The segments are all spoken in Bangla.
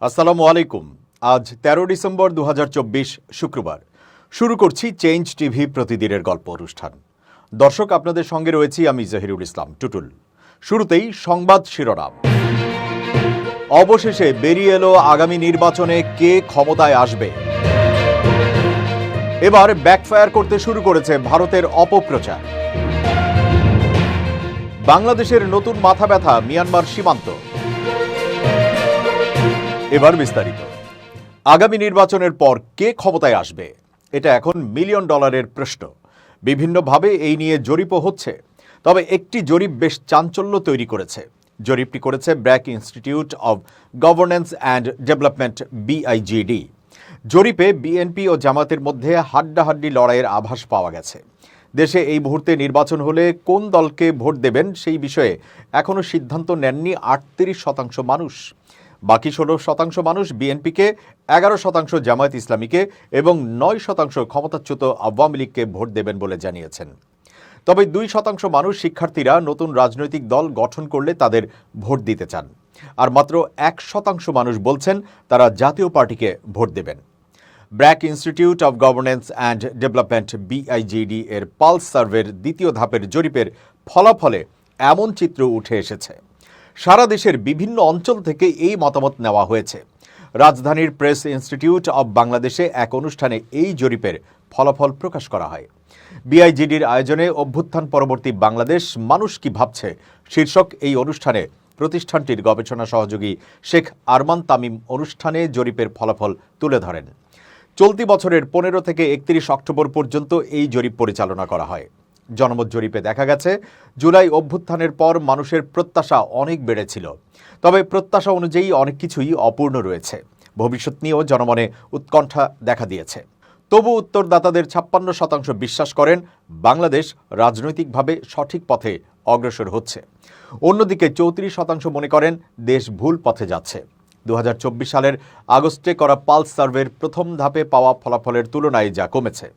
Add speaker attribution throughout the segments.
Speaker 1: আসসালামু আলাইকুম। আজ ১৩ ডিসেম্বর ২০২৪ শুক্রবার। শুরু করছি চেঞ্জ টিভি প্রতিদিনের গল্প অনুষ্ঠান। দর্শক, আপনাদের সঙ্গে রয়েছি আমি জহিরুল ইসলাম টুটুল। শুরুতেই সংবাদ শিরোনাম। অবশেষে বেরিয়ে এলো আগামী নির্বাচনে কে ক্ষমতায় আসবে। এবার ব্যাকফায়ার করতে শুরু করেছে ভারতের অপপ্রচার। বাংলাদেশের নতুন মাথা ব্যথা মিয়ানমার সীমান্ত। এবার বিস্তারিত। আগামী নির্বাচনের পর কে ক্ষমতায় আসবে, এটা এখন মিলিয়ন ডলারের প্রশ্ন। বিভিন্নভাবে এই নিয়ে জরিপও হচ্ছে, তবে একটি জরিপ বেশ চাঞ্চল্য তৈরি করেছে। জরিপটি করেছে BRAC institute of governance and development BIGD। জরিপে বিএনপি ও জামাতের মধ্যে হাড্ডাহাড্ডি লড়াইয়ের আভাস পাওয়া গেছে। দেশে এই মুহূর্তে নির্বাচন হলে কোন দলকে ভোট দেবেন সেই বিষয়ে এখনও সিদ্ধান্ত নেননি ৩৮% মানুষ। বাকি ১৬% মানুষ বিএনপিকে, ১১% জামায়াত ইসলামীকে এবং ৯% ক্ষমতাচ্যুত আওয়ামী লীগকে ভোট দেবেন বলে জানিয়েছেন। তবে ২% মানুষ শিক্ষার্থীরা নতুন রাজনৈতিক দল গঠন করলে তাদের ভোট দিতে চান। আর মাত্র ১% মানুষ বলছেন তারা জাতীয় পার্টিকে ভোট দেবেন। BRAC institute of governance and development BIGD এর পালস সার্ভের দ্বিতীয় ধাপের জরিপের ফলাফলে এমন চিত্র উঠে এসেছে। সারা দেশের বিভিন্ন অঞ্চল থেকে এই মতামত নেওয়া হয়েছে। রাজধানীর প্রেস ইনস্টিটিউট অব বাংলাদেশে এক অনুষ্ঠানে এই জরিপের ফলাফল প্রকাশ করা হয়। BIGDর আয়োজনে অভ্যুত্থান পরবর্তী বাংলাদেশ মানুষ কি ভাবছে শীর্ষক এই অনুষ্ঠানে প্রতিষ্ঠানটির গবেষণা সহযোগী শেখ আরমান তামিম অনুষ্ঠানে জরিপের ফলাফল তুলে ধরেন। চলতি বছরের ১৫ থেকে ৩১ অক্টোবর পর্যন্ত এই জরিপ পরিচালনা করা হয়। জনমত জরিপে দেখা গেছে জুলাই অভ্যুত্থানের পর মানুষের প্রত্যাশা অনেক বেড়েছিল, তবে প্রত্যাশা অনুযায়ী অনেক কিছুই অপূর্ণ রয়েছে। ভবিষ্যৎ নিয়েও জনমনে উৎকণ্ঠা দেখা দিয়েছে। তবু উত্তরদাতাদের ৫৬% বিশ্বাস করেন বাংলাদেশ রাজনৈতিকভাবে সঠিক পথে অগ্রসর হচ্ছে। অন্যদিকে ৩৪% মনে করেন দেশ ভুল পথে যাচ্ছে। ২০২৪ সালের আগস্টে করা পালস সার্ভের প্রথম ধাপে পাওয়া ফলাফলের তুলনায় যা কমেছে।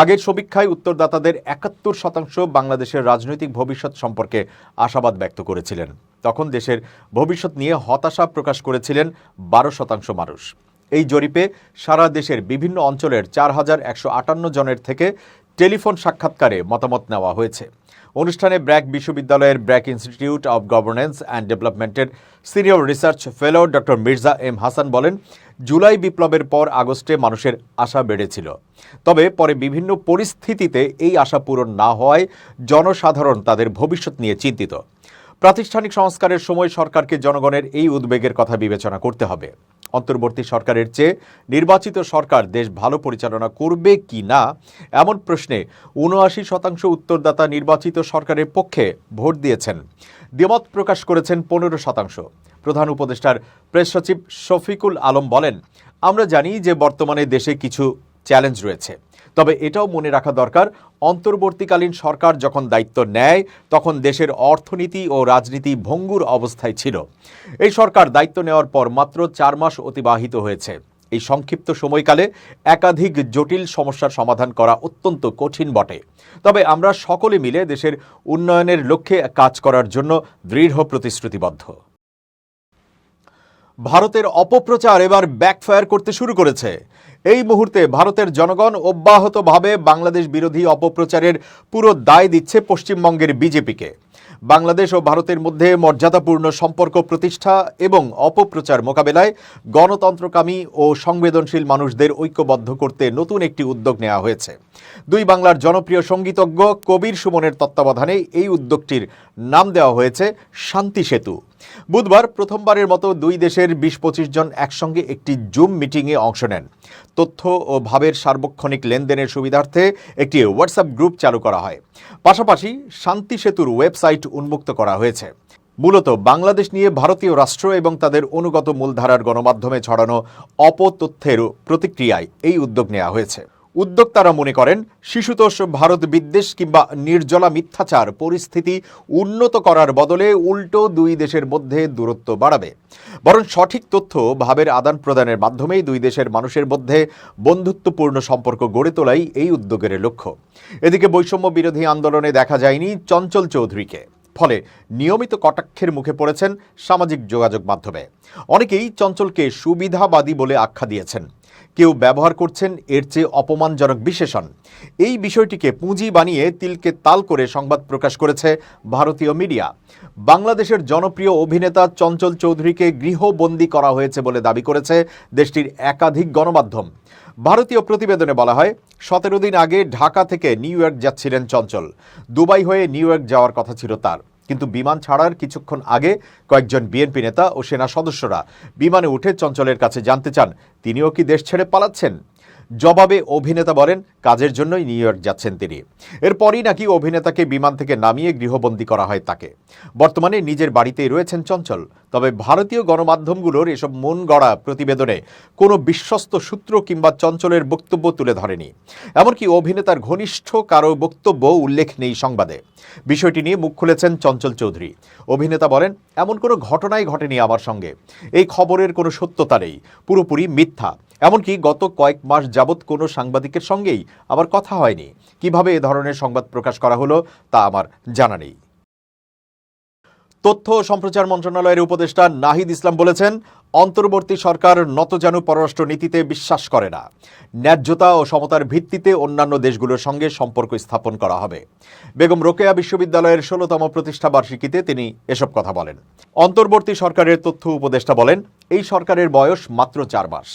Speaker 1: আগের সমীক্ষায় উত্তরদাতাদের ৭১% বাংলাদেশের রাজনৈতিক ভবিষ্যৎ সম্পর্কে আশাবাদ ব্যক্ত করেছিলেন। তখন দেশের ভবিষ্যৎ নিয়ে হতাশা প্রকাশ করেছিলেন ১২% মানুষ। এই জরিপে সারা দেশের বিভিন্ন অঞ্চলের ৪,১৫৮ জনের থেকে টেলিফোন সাক্ষাৎকারে মতামত নেওয়া হয়েছে। অনুষ্ঠানে ব্র্যাক বিশ্ববিদ্যালয়ের BRAC institute of governance and ডেভেলপমেন্টের senior research fellow doctor Mirza M Hasan বলেন, জুলাই বিপ্লবের পর আগস্টে মানুষের আশা বেড়েছিল, তবে পরে বিভিন্ন পরিস্থিতিতে এই আশা পূরণ না হওয়ায় জনসাধারণ তাদের ভবিষ্যৎ নিয়ে চিন্তিত। প্রাতিষ্ঠানিক সংস্কারের সময় সরকারকে জনগণের এই উদ্বেগের কথা বিবেচনা করতে হবে। অন্তর্বর্তী সরকারের চেয়ে নির্বাচিত সরকার দেশ ভালো পরিচালনা করবে কি না এমন প্রশ্নে ৭৯% উত্তরদাতা নির্বাচিত সরকারের পক্ষে ভোট দিয়েছেন। দ্বিমত প্রকাশ করেছেন ১৫%। প্রধান উপদেষ্টার প্রেস সচিব শফিকুল আলম বলেন, আমরা জানি যে বর্তমানে দেশে কিছু চ্যালেঞ্জ রয়েছে, তবে এটাও মনে রাখা দরকার অন্তর্বর্তীকালীন সরকার যখন দায়িত্ব নেয় তখন দেশের অর্থনীতি ও রাজনীতি ভঙ্গুর অবস্থায় ছিল। এই সরকার দায়িত্ব নেওয়ার পর মাত্র ৪ মাস অতিবাহিত হয়েছে। এই সংক্ষিপ্ত সময়কালে একাধিক জটিল সমস্যার সমাধান করা অত্যন্ত কঠিন বটে, তবে আমরা সকলে মিলে দেশের উন্নয়নের লক্ষ্যে কাজ করার জন্য দৃঢ় প্রতিশ্রুতিবদ্ধ। ভারতের অপপ্রচার এবার ব্যাকফায়ার করতে শুরু করেছে। এই মুহূর্তে ভারতের জনগণ অব্যাহতভাবে বাংলাদেশ বিরোধী অপপ্রচারের পুরো দায় দিচ্ছে পশ্চিমবঙ্গের বিজেপিকে। বাংলাদেশ ও ভারতের মধ্যে মর্যাদাপূর্ণ সম্পর্ক প্রতিষ্ঠা এবং অপপ্রচার মোকাবেলায় গণতন্ত্রকামী ও সংবেদনশীল মানুষদের ঐক্যবদ্ধ করতে নতুন একটি উদ্যোগ নেওয়া হয়েছে। দুই বাংলার জনপ্রিয় সঙ্গীতজ্ঞ কবির সুমনের তত্ত্বাবধানে এই উদ্যোগটির নাম দেওয়া হয়েছে শান্তি সেতু। বুধবার প্রথমবারের মতো দুই দেশের ২০-২৫ জন একসঙ্গে একটি জুম মিটিংয়ে অংশ নেন। তথ্য ও ভাবের সার্বক্ষণিক লেনদেনের সুবিধার্থে একটি হোয়াটসঅ্যাপ গ্রুপ চালু করা হয়। পাশাপাশি শান্তি সেতুর ওয়েবসাইট উন্মুক্ত করা হয়েছে। মূলত বাংলাদেশ নিয়ে ভারতীয় রাষ্ট্র এবং তাদের অনুগত মূলধারার গণমাধ্যমে ছড়ানো অপতথ্যের প্রতিক্রিয়ায় এই উদ্যোগ নেওয়া হয়েছে। উদ্যোক্তারা মনে করেন শিশুতোষ ভারত বিদ্বেষ কিংবা নির্জলা মিথ্যাচার পরিস্থিতি উন্নত করার বদলে উল্টো দুই দেশের মধ্যে দূরত্ব বাড়াবে। বরং সঠিক তথ্য ভাবের আদান প্রদানের মাধ্যমেই দুই দেশের মানুষের মধ্যে বন্ধুত্বপূর্ণ সম্পর্ক গড়ে তোলাই এই উদ্যোগের লক্ষ্য। এদিকে বৈষম্য বিরোধী আন্দোলনে দেখা যায়নি চঞ্চল চৌধুরীকে। ফলে নিয়মিত কটাক্ষের মুখে পড়েছেন সামাজিক যোগাযোগ মাধ্যমে। অনেকেই চঞ্চলকে সুবিধাবাদী বলে আখ্যা দিয়েছেন, কেউ ব্যবহার করছেন এর চেয়ে অপমানজনক বিশেষণ। এই বিষয়টিকে পুঁজি বানিয়ে তিলকে তাল করে সংবাদ প্রকাশ করেছে ভারতীয় মিডিয়া। বাংলাদেশের জনপ্রিয় অভিনেতা চঞ্চল চৌধুরীকে গৃহবন্দী করা হয়েছে বলে দাবি করেছে দেশটির একাধিক গণমাধ্যম। ভারতীয় প্রতিবেদনে বলা হয়, 17 দিন আগে ঢাকা থেকে নিউ ইয়র্ক যাচ্ছিলেন চঞ্চল। দুবাই হয়ে নিউ ইয়র্ক যাওয়ার কথা ছিল তার, কিন্তু বিমান ছাড়ার কিছুক্ষণ আগে কয়েকজন বিএনপি নেতা ও সেনা সদস্যরা বিমানে উঠে চঞ্চলের কাছে জানতে চান তিনিও কি দেশ ছেড়ে পালাচ্ছেন। জবাবে অভিনেতা বলেন কাজের জন্যই নিউ ইয়র্ক যাচ্ছেন তিনি। এরপরই নাকি অভিনেতাকে বিমান থেকে নামিয়ে গৃহবন্দী করা হয় তাকে। বর্তমানে নিজের বাড়িতেই রয়েছেন চঞ্চল। তবে ভারতীয় গণমাধ্যমগুলোর এসব মন গড়া প্রতিবেদনে কোনো বিশ্বস্ত সূত্র কিংবা চঞ্চলের বক্তব্য তুলে ধরেনি। এমনকি অভিনেতার ঘনিষ্ঠ কারো বক্তব্য উল্লেখ নেই সংবাদে। বিষয়টি নিয়ে মুখ খুলেছেন চঞ্চল চৌধুরী। অভিনেতা বলেন, এমন কোনো ঘটনাই ঘটেনি আমার সঙ্গে, এই খবরের কোনো সত্যতা নেই, পুরোপুরি মিথ্যা। এমনকি গত কয়েক মাস যাবৎ কোনো সাংবাদিকের সঙ্গেই আমার কথা হয়নি। কিভাবে এ ধরনের সংবাদ প্রকাশ করা হলো তা আমার জানা নেই। তথ্য ও সম্প্রচার মন্ত্রণালয়ের উপদেষ্টা নাহিদ ইসলাম বলেছেন, অন্তর্বর্তী সরকার নতজানু পররাষ্ট্র নীতিতে বিশ্বাস করে না। ন্যায্যতা ও সমতার ভিত্তিতে অন্যান্য দেশগুলোর সঙ্গে সম্পর্ক স্থাপন করা হবে। বেগম রোকেয়া বিশ্ববিদ্যালয়ের 16তম প্রতিষ্ঠা বার্ষিকীতে তিনি এসব কথা বলেন। অন্তর্বর্তী সরকারের তথ্য উপদেষ্টা বলেন, এই সরকারের বয়স মাত্র 4 মাস।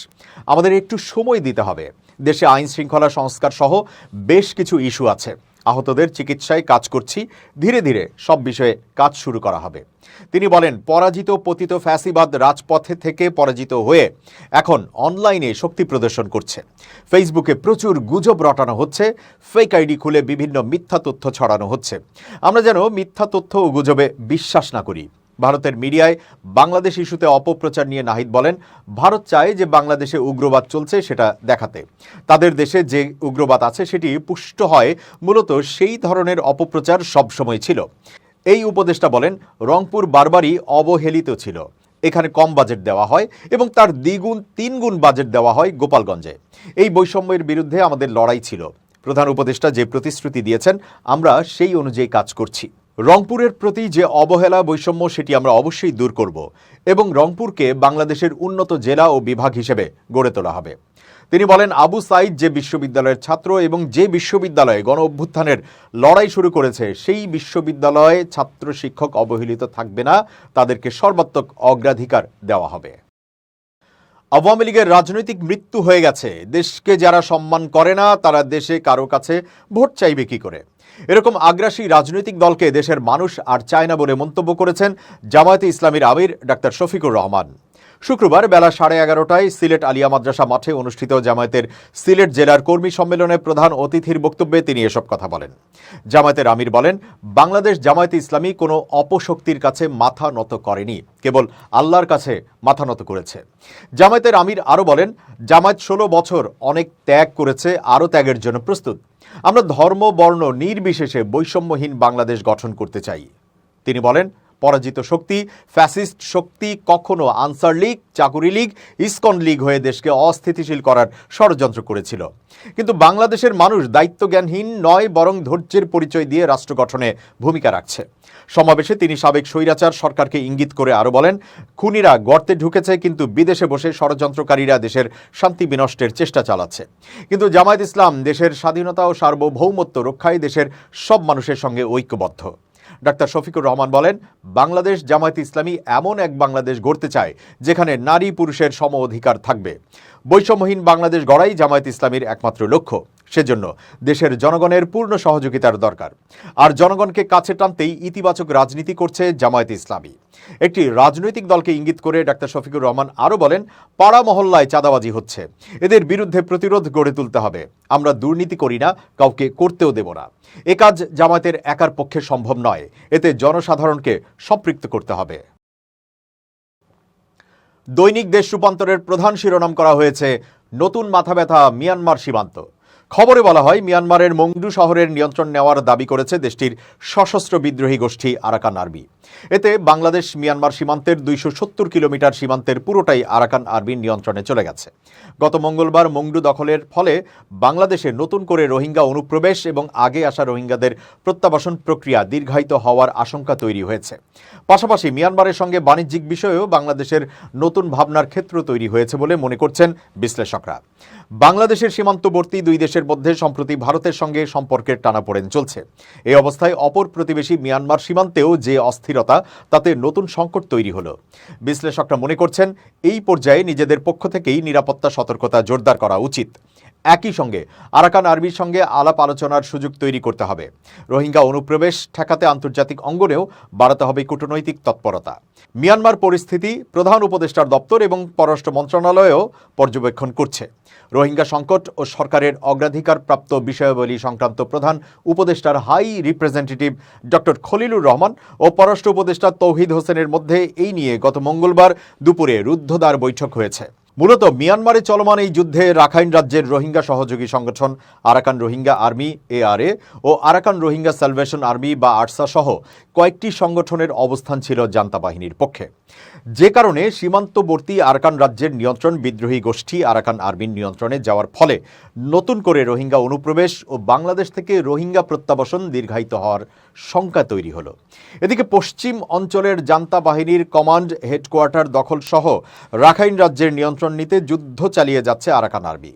Speaker 1: আমাদের একটু সময় দিতে হবে। দেশে আইন শৃঙ্খলা সংস্কার সহ বেশ কিছু ইস্যু আছে। আহতদের চিকিৎসায় কাজ করছি, ধীরে ধীরে সব বিষয়ে কাজ শুরু করা হবে। তিনি বলেন, পরাজিত পতিত ফ্যাসিবাদ রাজপথে থেকে পরাজিত হয়ে এখন অনলাইনে শক্তি প্রদর্শন করছে। ফেসবুকে প্রচুর গুজব রটানো হচ্ছে, ফেক আইডি খুলে বিভিন্ন মিথ্যা তথ্য ছড়ানো হচ্ছে। আমরা যেন মিথ্যা তথ্য ও গুজবে বিশ্বাস না করি। ভারতের মিডিয়ায় বাংলাদেশ ইস্যুতে অপপ্রচার নিয়ে নাহিদ বলেন, ভারত চায় যে বাংলাদেশে উগ্রবাদ চলছে সেটা দেখাতে। তাদের দেশে যে উগ্রবাদ আছে সেটি পুষ্ট হয় মূলত সেই ধরনের অপপ্রচার সবসময় ছিল। এই উপদেষ্টা বলেন, রংপুর বারবারই অবহেলিত ছিল। এখানে কম বাজেট দেওয়া হয় এবং তার দ্বিগুণ 3 গুণ বাজেট দেওয়া হয় গোপালগঞ্জে। এই বৈষম্যের বিরুদ্ধে আমাদের লড়াই ছিল। প্রধান উপদেষ্টা যে প্রতিশ্রুতি দিয়েছেন আমরা সেই অনুযায়ী কাজ করছি। রংপুরের প্রতি যে অবহেলা বৈষম্য সেটি আমরা অবশ্যই দূর করব এবং রংপুরকে বাংলাদেশের উন্নত জেলা ও বিভাগ হিসেবে গড়ে তোলা হবে। তিনি বলেন, আবু সাইদ যে বিশ্ববিদ্যালয়ের ছাত্র এবং যে বিশ্ববিদ্যালয়ে গণ অভ্যুত্থানের লড়াই শুরু করেছে সেই বিশ্ববিদ্যালয়ে ছাত্র শিক্ষক অবহেলিত থাকবে না, তাদেরকে সর্বাত্মক অগ্রাধিকার দেওয়া হবে। আওয়ামী লীগের রাজনৈতিক মৃত্যু হয়ে গেছে। দেশকে যারা সম্মান করে না তারা দেশে কারো কাছে ভোট চাইবে কি করে? এরকম আগ্রাসী রাজনৈতিক দলকে দেশের মানুষ আর চায় না বলে মন্তব্য করেছেন জামায়াতে ইসলামীর আমির ডাক্তার শফিকুর রহমান। শুক্রবার বেলা 11:30টায় সিলেট আলিয়া মাদ্রাসা মাঠে অনুষ্ঠিত জামায়াতের সিলেট জেলার কর্মী সম্মেলনে প্রধান অতিথির বক্তব্যে তিনি এসব কথা বলেন। জামায়াতের আমির বলেন, বাংলাদেশ জামায়াতে ইসলামী কোনো অপশক্তির কাছে মাথা নত করেনি, কেবল আল্লাহর কাছে মাথা নত করেছে। জামায়াতের আমির আরও বলেন, জামায়াত 16 বছর অনেক ত্যাগ করেছে, আরও ত্যাগের জন্য প্রস্তুত। আমরা ধর্ম বর্ণ নির্বিশেষে বৈষম্যহীন বাংলাদেশ গঠন করতে চাই। তিনি বলেন, পরাজিত শক্তি ফ্যাসিস্ট শক্তি কখনো আনসার লীগ, চাকুরি লীগ, ইসকন লীগ হয়ে দেশকে অস্থিতিশীল করার ষড়যন্ত্র করেছিল। কিন্তু বাংলাদেশের মানুষ দায়িত্বজ্ঞানহীন নয়, বরং ধৈর্যের পরিচয় দিয়ে রাষ্ট্র গঠনে ভূমিকা রাখছে। সমাবেশে তিনি সাবেক স্বৈরাচার সরকারকে ইঙ্গিত করে আরও বলেন, খুনিরা গর্তে ঢুকেছে কিন্তু বিদেশে বসে ষড়যন্ত্রকারীরা দেশের শান্তি বিনষ্টের চেষ্টা চালাচ্ছে। কিন্তু জামায়াত ইসলাম দেশের স্বাধীনতা ও সার্বভৌমত্ব রক্ষায় দেশের সব মানুষের সঙ্গে ঐক্যবদ্ধ। ডাক্তার শফিকুর রহমান বলেন, বাংলাদেশ জামায়াতে ইসলামী এমন এক বাংলাদেশ গড়তে চায় যেখানে নারী পুরুষের সম অধিকার থাকবে। বৈষম্যহীন বাংলাদেশ গড়াই জামায়াতে ইসলামীর একমাত্র লক্ষ্য। সেজন্য দেশের জনগণের পূর্ণ সহযোগিতার দরকার। আর জনগণকে কাছে টানতেই ইতিবাচক রাজনীতি করছে জামায়াতে ইসলামী। একটি রাজনৈতিক দলকে ইঙ্গিত করে ডাক্তার শফিকুর রহমান আরও বলেন, পাড়া মহল্লায় চাঁদাবাজি হচ্ছে, এদের বিরুদ্ধে প্রতিরোধ গড়ে তুলতে হবে। আমরা দুর্নীতি করি না, কাউকে করতেও দেব না। এ কাজ জামায়াতের একার পক্ষে সম্ভব নয়, এতে জনসাধারণকে সম্পৃক্ত করতে হবে। দৈনিক দেশ রূপান্তরের প্রধান শিরোনাম করা হয়েছে, নতুন মাথাব্যথা মিয়ানমার সীমান্ত। খবরে বলা হয়, মিয়ানমারের মংডু শহরের নিয়ন্ত্রণ নেওয়ার দাবি করেছে দেশটির সশস্ত্র বিদ্রোহী গোষ্ঠী আরাকান আর্মি। এতে বাংলাদেশ মিয়ানমার সীমান্তের 270 কিলোমিটার সীমান্তের পুরোটাই আরাকান আর্মির নিয়ন্ত্রণে চলে গেছে। গত মঙ্গলবার মংডু দখলের ফলে বাংলাদেশে নতুন করে রোহিঙ্গা অনুপ্রবেশ এবং আগে আসা রোহিঙ্গাদের প্রত্যাবাসন প্রক্রিয়া দীর্ঘায়িত হওয়ার আশঙ্কা তৈরি হয়েছে। পাশাপাশি মিয়ানমারের সঙ্গে বাণিজ্যিক বিষয়েও বাংলাদেশের নতুন ভাবনার ক্ষেত্র তৈরি হয়েছে বলে মনে করছেন বিশ্লেষকরা। বাংলাদেশের সীমান্তবর্তী দুই দেশের মধ্যে সম্প্রতি ভারতের সঙ্গে সম্পর্কের টানাপোড়েন চলছে। এই অবস্থায় অপর প্রতিবেশী মিয়ানমার সীমান্তেও যে অস্থিরতা, তাতে নতুন সংকট তৈরি হলো। বিশ্লেষকরা মনে করছেন এই পর্যায়ে নিজেদের পক্ষ থেকেই নিরাপত্তা সতর্কতা জোরদার করা উচিত। একই সঙ্গে আরাকান আর্মির সঙ্গে আলাপ আলোচনার সুযোগ তৈরি করতে হবে। রোহিঙ্গা অনুপ্রবেশ ঠেকাতে আন্তর্জাতিক অঙ্গনেও বাড়াতে হবে কূটনৈতিক তৎপরতা। মিয়ানমার পরিস্থিতি প্রধান উপদেষ্টার দপ্তর এবং পররাষ্ট্র মন্ত্রণালয়ও পর্যবেক্ষণ করছে। রোহিঙ্গা সংকট ও সরকারের অগ্রাধিকারপ্রাপ্ত বিষয়াবলী সংক্রান্ত প্রধান উপদেষ্টার high representative doctor Khalilur Rahman ও পররাষ্ট্র উপদেষ্টা তৌহিদ হোসেনের মধ্যে এই নিয়ে গত মঙ্গলবার দুপুরে রুদ্ধদ্বার বৈঠক হয়েছে। মূলত মিয়ানমারে চলমান এই যুদ্ধে রাখাইন রাজ্যের রোহিঙ্গা সহযোগী সংগঠন আরাকান রোহিঙ্গা আর্মি ARA ও আরাকান রোহিঙ্গা স্যালভেশন আর্মি বা আরসা সহ কয়েকটি সংগঠনের অবস্থান ছিল জান্তা বাহিনীর পক্ষে, যে কারণে সীমান্তবর্তী আরাকান রাজ্যের নিয়ন্ত্রণ বিদ্রোহী গোষ্ঠী আরাকান আর্মির নিয়ন্ত্রণে যাওয়ার ফলে নতুন করে রোহিঙ্গা অনুপ্রবেশ ও বাংলাদেশ থেকে রোহিঙ্গা প্রত্যাবাসন দীর্ঘায়িত হওয়ার শঙ্কা তৈরি হলো। এদিকে পশ্চিম অঞ্চলের জান্তা বাহিনীর কমান্ড হেডকোয়ার্টার দখল সহ রাখাইন রাজ্যের নিয়ন্ত্রণ নিতে যুদ্ধ চালিয়ে যাচ্ছে আরাকান আর্মি।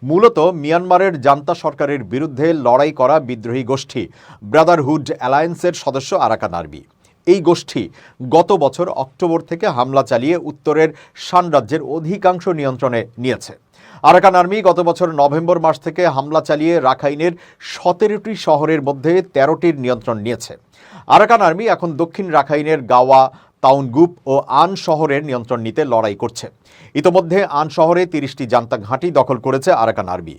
Speaker 1: মূলত মিয়ানমারের জান্তা সরকারের বিরুদ্ধে লড়াই করা বিদ্রোহী গোষ্ঠী ব্রাদারহুড অ্যালায়েন্সের সদস্য আরাকান আর্মি। এই গোষ্ঠী গত বছর অক্টোবর থেকে হামলা চালিয়ে উত্তরের শান রাজ্যের অধিকাংশ নিয়ন্ত্রণে নিয়েছে। আরাকান আর্মি গত বছর নভেম্বর মাস থেকে হামলা চালিয়ে রাখাইনের 17টি শহরের মধ্যে 13টির নিয়ন্ত্রণ নিয়েছে। আরাকান আর্মি এখন দক্ষিণ রাখাইনের গাওয়া, তাউনগুপ ও আন শহরের নিয়ন্ত্রণ নিতে লড়াই করছে। ইতোমধ্যে আন শহরে 30টি জান্তা ঘাঁটি দখল করেছে আরাকান আর্মি।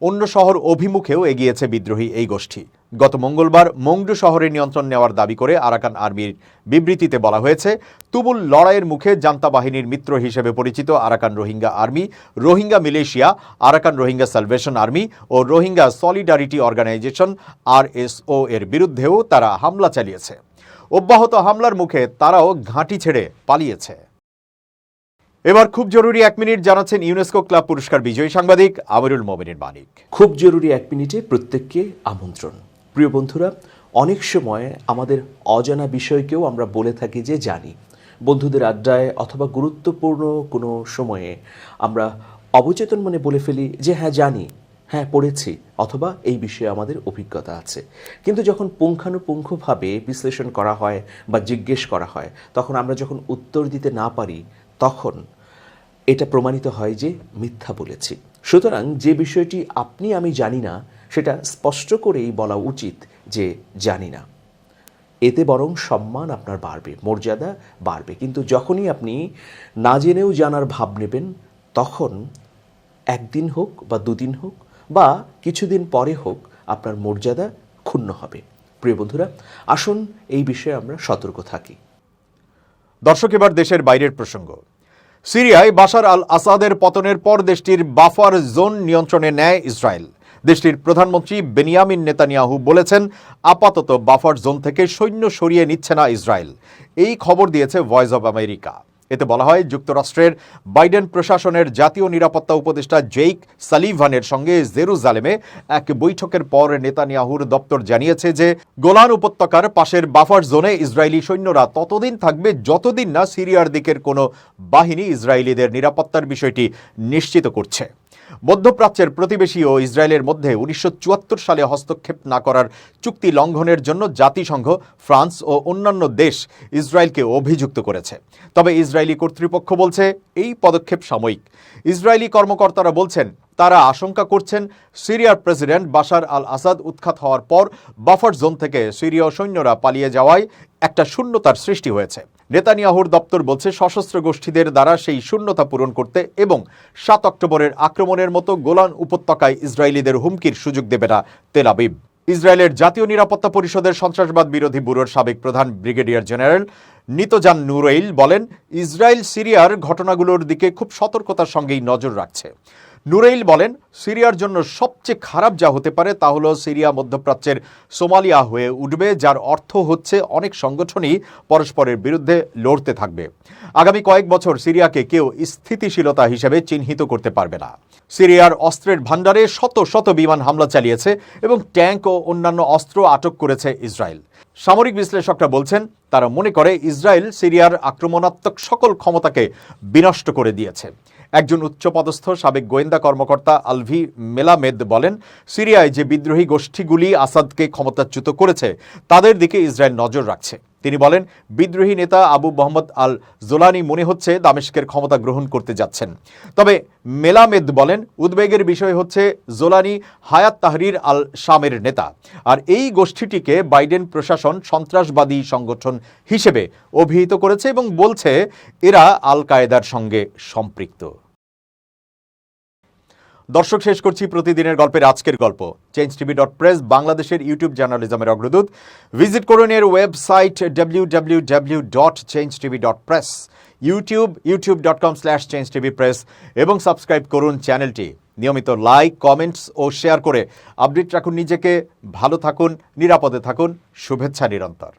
Speaker 1: অন্য শহর অভিমুখেও এগিয়েছে বিদ্রোহী এই গোষ্ঠী। গত মঙ্গলবার মংডু শহরে নিয়ন্ত্রণ নেওয়ার দাবি করে আরাকান আর্মির বিবৃতিতে বলা হয়েছে, তুমুল লড়াইয়ের মুখে জান্তা বাহিনীর মিত্র হিসেবে পরিচিত Arakan Rohingya army, Rohingya militia, Arakan Rohingya salvation army ও রোহিঙ্গা সলিডারিটি অর্গানাইজেশন RSO এর বিরুদ্ধেও তারা হামলা চালিয়েছে। অব্যাহত হামলার মুখে তারাও ঘাঁটি ছেড়ে পালিয়েছে। এবার খুব জরুরি 1 মিনিট জানাচ্ছেন ইউনেস্কো ক্লাব পুরস্কার বিজয়ী সাংবাদিক আমিরুল মোমিনিন মানিক।
Speaker 2: খুব জরুরি 1 মিনিটে প্রত্যেককে আমন্ত্রণ। প্রিয় বন্ধুরা, অনেক সময় আমাদের অজানা বিষয়কেও আমরা বলে থাকি যে জানি। বন্ধুদের আড্ডায় অথবা গুরুত্বপূর্ণ কোনো সময়ে আমরা অবচেতন মনে বলে ফেলি যে হ্যাঁ জানি, হ্যাঁ পড়েছি, অথবা এই বিষয়ে আমাদের অভিজ্ঞতা আছে। কিন্তু যখন পুঙ্খানুপুঙ্খভাবে বিশ্লেষণ করা হয় বা জিজ্ঞেস করা হয়, তখন আমরা যখন উত্তর দিতে না পারি, তখন এটা প্রমাণিত হয় যে মিথ্যা বলেছি। সুতরাং যে বিষয়টি আপনি আমি জানি না, সেটা স্পষ্ট করেই বলা উচিত যে জানি না। এতে বরং সম্মান আপনার বাড়বে, মর্যাদা বাড়বে। কিন্তু যখনই আপনি না জেনেও জানার ভাব নেবেন, তখন একদিন হোক বা দুদিন হোক বা কিছুদিন পরে হোক আপনার মর্যাদা ক্ষুণ্ণ হবে। প্রিয় বন্ধুরা, আসুন এই বিষয়ে আমরা সতর্ক থাকি।
Speaker 1: দর্শক, এবার দেশের বাইরের প্রসঙ্গ। সিরিয়ায় বাশার আল আসাদের পতনের পর দেশটির বাফার জোন নিয়ন্ত্রণে নেয় ইসরায়েল। দেশটির প্রধানমন্ত্রী বেনিয়ামিন নেতানিয়াহু বলেছেন, আপাতত বাফার জোন থেকে সৈন্য সরিয়ে নিচ্ছে না ইসরায়েল। এই খবর দিয়েছে ভয়েস অব আমেরিকা। এতে বলা হয়, যুক্তরাষ্ট্রের বাইডেন প্রশাসনের জাতীয় নিরাপত্তা উপদেষ্টা জেইক সালিভানের সঙ্গে জেরুজালেমে এক বৈঠকের পর নেতানিয়াহুর দপ্তর জানিয়েছে যে গোলান উপত্যকার পাশের বাফার জোনে ইসরায়েলি সৈন্যরা ততদিন থাকবে যতদিন না সিরিয়ার দিকের কোনো বাহিনী ইসরায়েলিদের নিরাপত্তার বিষয়টি নিশ্চিত করছে। মধ্যপ্রাচ্যের প্রতিবেশী ও ইসরায়েলের মধ্যে 1974 সালে হস্তক্ষেপ না করার চুক্তি লঙ্ঘনের জন্য জাতিসংঘ, ফ্রান্স ও অন্যান্য দেশ ইসরায়েলকে অভিযুক্ত করেছে। তবে ইসরায়েলি কর্তৃপক্ষ বলছে এই পদক্ষেপ সাময়িক। ইসরায়েলি কর্মকর্তারা বলছেন, তারা আশঙ্কা করছেন সিরিয়ার প্রেসিডেন্ট বাশার আল আসাদ উৎখাত হওয়ার পর বাফার জোন থেকে সিরীয় সৈন্যরা পালিয়ে যাওয়ায় একটা শূন্যতার সৃষ্টি হয়েছে। নেতানিয়াহুর দপ্তর বলছে, সশস্ত্র গোষ্ঠীদের দ্বারা সেই শূন্যতা পূরণ করতে এবং 7 অক্টোবরের আক্রমণের মতো গোলান উপত্যকায় ইসরায়েলিদের হুমকির সুযোগ দেবে না তেল আবিব। ইসরায়েলের জাতীয় নিরাপত্তা পরিষদের সন্ত্রাসবাদ বিরোধী ব্যুরোর সাবেক প্রধান ব্রিগেডিয়ার জেনারেল নিতজান নুরেইল বলেন, ইসরায়েল সিরিয়ার ঘটনাগুলোর দিকে খুব সতর্কতার সঙ্গেই নজর রাখছে। নুরাইল বলেন, সিরিয়ার জন্য সবচেয়ে খারাপ যা হতে পারে তা হলো সিরিয়া মধ্যপ্রাচ্যের সোমালিয়া হয়ে উঠবে, যার অর্থ হচ্ছে অনেক সংগঠনই পরস্পরের বিরুদ্ধে লড়তে থাকবে। আগামী কয়েক বছর সিরিয়াকে কেউ স্থিতিশীলতা হিসেবে চিহ্নিত করতে পারবে না। সিরিয়ার অস্ত্রের ভাণ্ডারে শত শত বিমান হামলা চালিয়েছে এবং ট্যাঙ্ক ও অন্যান্য অস্ত্র আটক করেছে ইসরায়েল। সামরিক বিশ্লেষকরা বলছেন, তারা মনে করে ইসরায়েল সিরিয়ার আক্রমণাত্মক সকল ক্ষমতাকে বিনষ্ট করে দিয়েছে। একজন উচ্চপদস্থ সাবেক গোয়েন্দা কর্মকর্তা আলভি মেলামেদ বলেন, সিরিয়ায় যে বিদ্রোহী গোষ্ঠীগুলি আসাদকে ক্ষমতাচ্যুত করেছে তাদের দিকে ইসরায়েল নজর রাখছে। তিনি বলেন, বিদ্রোহী নেতা আবু মোহাম্মদ আল জোলানি মনে হচ্ছে দামেস্কের ক্ষমতা গ্রহণ করতে যাচ্ছেন। তবে মেলামেদ বলেন, উদ্বেগের বিষয় হচ্ছে জোলানি হায়াত তাহরির আল শামের নেতা, আর এই গোষ্ঠীটিকে বাইডেন প্রশাসন সন্ত্রাসবাদী সংগঠন হিসেবে অভিহিত করেছে এবং বলছে এরা আল কায়েদার সঙ্গে সম্পৃক্ত। দর্শক, শেষ করছি প্রতিদিনের গল্পের আজকের গল্প। changetv.press বাংলাদেশের ইউটিউব জার্নালিজমের অগ্রদূত। ভিজিট করুন এর ওয়েবসাইট www.changetv.press, youtube.com/changetvpress এবং সাবস্ক্রাইব করুন চ্যানেলটি। নিয়মিত লাইক, কমেন্টস ও শেয়ার করে আপডেট রাখুন নিজেকে। ভালো থাকুন, নিরাপদে থাকুন। শুভেচ্ছা নিরন্তর।